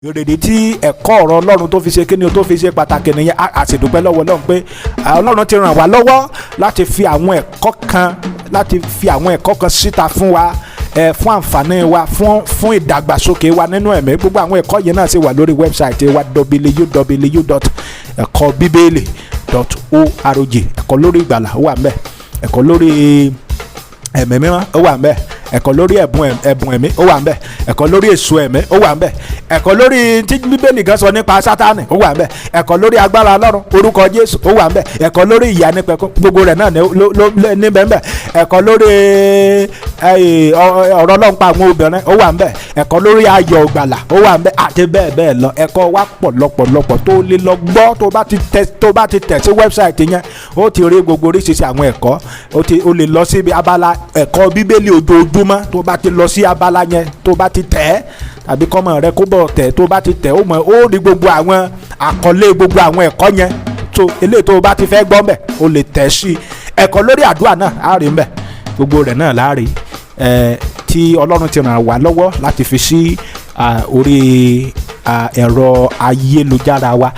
èrèdí tí ẹ̀kọ́ ọ̀rọ̀ Ọlọ́run tó fi ṣe kíni tó fi ṣe pàtàkì nìyẹn. a sì dúpẹ́ lọ́wọ́ Ọlọ́run pé Ọlọ́run ti ràn wá lọ́wọ́ láti fi àwọn ẹ̀kọ́ kan síta fún wa fún àǹfààní wa fún ìdàgbàsókè wa nínú ẹ̀mí. Gbogbo àwọn ẹ̀kọ́ yẹn náà sì wà lórí wẹ́bsáìtì wa www.ekoBibeli.org. ẹ̀kọ́ lórí ìgbàlà ó wà ńbẹ̀, ẹ̀kọ́ lórí ẹ̀mí mímọ́ ó wà ńbẹ̀, ẹ̀kọ́ lórí ẹ̀bùn ẹ̀mí ó wà ńbẹ̀, ẹ̀kọ́ lórí èso ẹ̀mí ó wà ńbẹ̀, ẹ̀kọ́ lórí tí Bíbélì gan sọ nípa Sátánì ó wà ńbẹ̀, ẹ̀kọ́ lórí agbára Ọlọ́run orúkọ Jésù ó wà ńbẹ̀, ẹ̀kọ́ lórí ìyà nípẹ̀kun gbogbo rẹ̀ náà níbẹ̀ ńbẹ̀, ẹ̀kọ́ lórí ọ̀rọ̀ Ọlọ́run pa àwọn obìnrin ó wà ńbẹ̀, ẹ̀kọ́ lórí ayọ̀ ìgbàlà ó wà ńbẹ̀ àti bẹ́ẹ̀ bẹ́ẹ̀ lọ. ẹ̀kọ́ wa pọ̀ lọ́pọ̀lọpọ̀ tó lè lọ gbọ́ tó bá ti tẹ̀ sí wẹ́bsáìtì yẹn ó ti rí gbogbo oríṣiríṣi àwọn ẹ̀kọ́. ó lè lọ síbi abala ẹ̀kọ́ Bíbélì ojoojúmọ́ tó bá ti lọ sí abala yẹn tó bá ti tẹ̀ tàbí kọ́mọ rẹ kó bọ̀ tẹ̀ tó bá ti tẹ̀ ó rí gbogbo àwọn àkọlé gbogbo àwọn ẹ̀kọ́ yẹn tó eléyìí tó bá ti fẹ́ gbọ́ mbẹ̀ ó lè tẹ̀ sí ẹ̀kọ́ lórí àdúrà náà á rí mbẹ̀ gbogbo rẹ̀ náà láàrin tí Ọlọ́run ti ràn wá lọ́wọ́ láti fi sí orí ẹ̀rọ ayélujára wa.